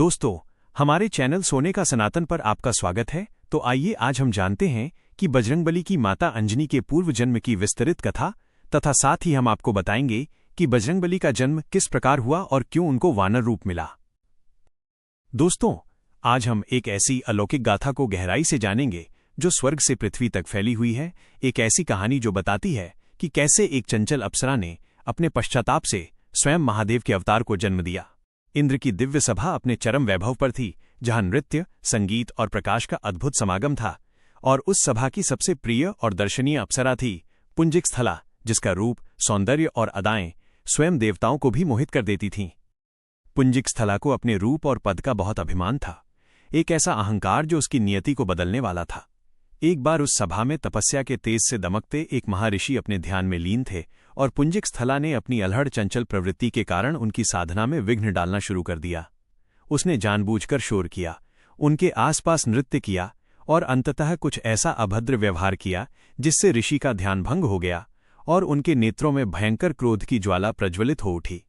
दोस्तों, हमारे चैनल सोने का सनातन पर आपका स्वागत है। तो आइए आज हम जानते हैं कि बजरंगबली की माता अंजनी के पूर्व जन्म की विस्तृत कथा तथा साथ ही हम आपको बताएंगे कि बजरंगबली का जन्म किस प्रकार हुआ और क्यों उनको वानर रूप मिला। दोस्तों, आज हम एक ऐसी अलौकिक गाथा को गहराई से जानेंगे जो स्वर्ग से पृथ्वी तक फैली हुई है। एक ऐसी कहानी जो बताती है कि कैसे एक चंचल अप्सरा ने अपने पश्चाताप से स्वयं महादेव के अवतार को जन्म दिया। इंद्र की दिव्य सभा अपने चरम वैभव पर थी, जहां नृत्य, संगीत और प्रकाश का अद्भुत समागम था। और उस सभा की सबसे प्रिय और दर्शनीय अप्सरा थी पुंजिक स्थला, जिसका रूप, सौंदर्य और अदाएं स्वयं देवताओं को भी मोहित कर देती थीं। पुंजिक स्थला को अपने रूप और पद का बहुत अभिमान था, एक ऐसा अहंकार जो उसकी नियति को बदलने वाला था। एक बार उस सभा में तपस्या के तेज से दमकते एक महर्षि अपने ध्यान में लीन थे और पुंजिक स्थला ने अपनी अलहड़ चंचल प्रवृत्ति के कारण उनकी साधना में विघ्न डालना शुरू कर दिया। उसने जानबूझकर शोर किया, उनके आसपास नृत्य किया और अंततः कुछ ऐसा अभद्र व्यवहार किया जिससे ऋषि का ध्यान भंग हो गया और उनके नेत्रों में भयंकर क्रोध की ज्वाला प्रज्वलित हो उठी।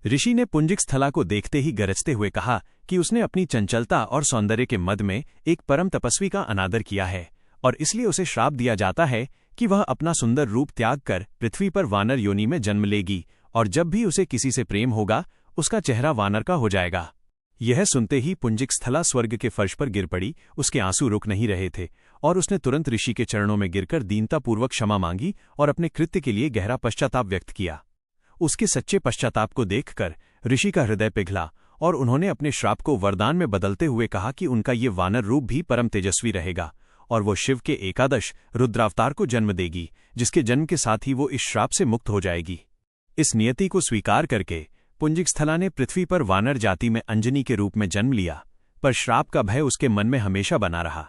ऋषि ने पुंजिक स्थला को देखते ही गरजते हुए कहा कि उसने अपनी चंचलता और सौंदर्य के मद में एक परम तपस्वी का अनादर किया है और इसलिए उसे श्राप दिया जाता है कि वह अपना सुंदर रूप त्याग कर पृथ्वी पर वानर योनि में जन्म लेगी और जब भी उसे किसी से प्रेम होगा उसका चेहरा वानर का हो जाएगा। यह सुनते ही पुंजिक स्थला स्वर्ग के फर्श पर गिर पड़ी। उसके आंसू रुक नहीं रहे थे और उसने तुरंत ऋषि के चरणों में गिरकर दीनतापूर्वक क्षमा मांगी और अपने कृत्य के लिए गहरा पश्चाताप व्यक्त किया। उसके सच्चे पश्चाताप को देखकर ऋषि का हृदय पिघला और उन्होंने अपने श्राप को वरदान में बदलते हुए कहा कि उनका ये वानर रूप भी परम तेजस्वी रहेगा और वो शिव के एकादश रुद्रावतार को जन्म देगी, जिसके जन्म के साथ ही वो इस श्राप से मुक्त हो जाएगी। इस नियति को स्वीकार करके पुंजिक स्थला ने पृथ्वी पर वानर जाति में अंजनी के रूप में जन्म लिया, पर श्राप का भय उसके मन में हमेशा बना रहा।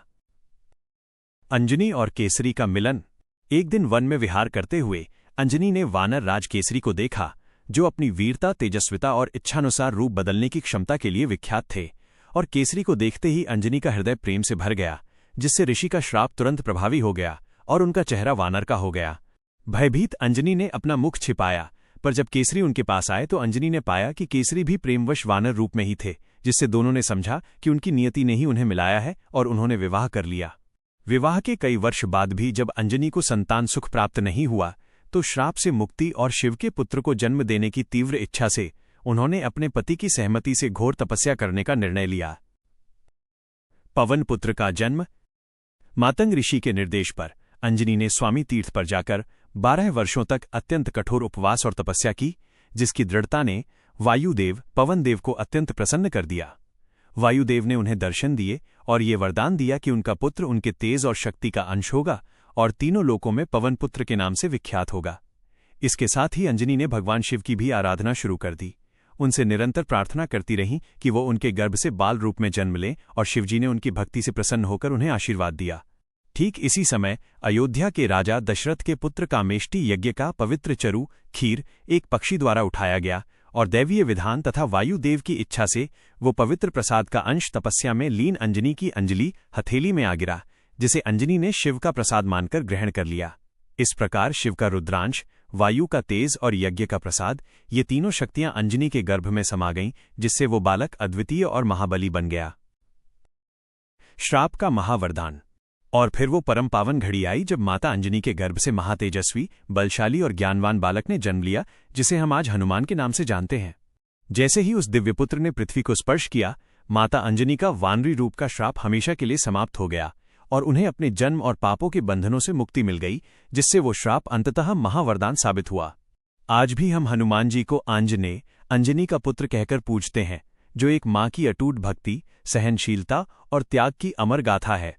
अंजनी और केसरी का मिलन। एक दिन वन में विहार करते हुए अंजनी ने वानर राज केसरी को देखा, जो अपनी वीरता, तेजस्विता और इच्छानुसार रूप बदलने की क्षमता के लिए विख्यात थे। और केसरी को देखते ही अंजनी का हृदय प्रेम से भर गया, जिससे ऋषि का श्राप तुरंत प्रभावी हो गया और उनका चेहरा वानर का हो गया। भयभीत अंजनी ने अपना मुख छिपाया, पर जब केसरी उनके पास आए तो अंजनी ने पाया कि केसरी भी प्रेमवश वानर रूप में ही थे, जिससे दोनों ने समझा कि उनकी नियति ने ही उन्हें मिलाया है और उन्होंने विवाह कर लिया। विवाह के कई वर्ष बाद भी जब अंजनी को संतान सुख प्राप्त नहीं हुआ तो श्राप से मुक्ति और शिव के पुत्र को जन्म देने की तीव्र इच्छा से उन्होंने अपने पति की सहमति से घोर तपस्या करने का निर्णय लिया। पवन पुत्र का जन्म। मातंग ऋषि के निर्देश पर अंजनी ने स्वामी तीर्थ पर जाकर 12 वर्षों तक अत्यंत कठोर उपवास और तपस्या की, जिसकी दृढ़ता ने वायुदेव पवन देव को अत्यंत प्रसन्न कर दिया। वायुदेव ने उन्हें दर्शन दिए और ये वरदान दिया कि उनका पुत्र उनके तेज और शक्ति का अंश होगा और तीनों लोकों में पवन पुत्र के नाम से विख्यात होगा। इसके साथ ही अंजनी ने भगवान शिव की भी आराधना शुरू कर दी। उनसे निरंतर प्रार्थना करती रहीं कि वो उनके गर्भ से बाल रूप में जन्म लें और शिवजी ने उनकी भक्ति से प्रसन्न होकर उन्हें आशीर्वाद दिया। ठीक इसी समय अयोध्या के राजा दशरथ के पुत्र कामेष्टि यज्ञ का पवित्र चरु खीर एक पक्षी द्वारा उठाया गया और दैवीय विधान तथा वायुदेव की इच्छा से वो पवित्र प्रसाद का अंश तपस्या में लीन अंजनी की अंजलि हथेली में आ गिरा, जिसे अंजनी ने शिव का प्रसाद मानकर ग्रहण कर लिया। इस प्रकार शिव का रुद्रांश, वायु का तेज और यज्ञ का प्रसाद, ये तीनों शक्तियां अंजनी के गर्भ में समा गईं, जिससे वो बालक अद्वितीय और महाबली बन गया। श्राप का महावरदान। और फिर वो परम पावन घड़ी आई जब माता अंजनी के गर्भ से महातेजस्वी, बलशाली और ज्ञानवान बालक ने जन्म लिया, जिसे हम आज हनुमान के नाम से जानते हैं। जैसे ही उस दिव्यपुत्र ने पृथ्वी को स्पर्श किया, माता अंजनी का वानरी रूप का श्राप हमेशा के लिए समाप्त हो गया और उन्हें अपने जन्म और पापों के बंधनों से मुक्ति मिल गई, जिससे वो श्राप अंततः महावरदान साबित हुआ। आज भी हम हनुमान जी को आंजनेय, अंजनी का पुत्र कहकर पूजते हैं, जो एक माँ की अटूट भक्ति, सहनशीलता और त्याग की अमर गाथा है।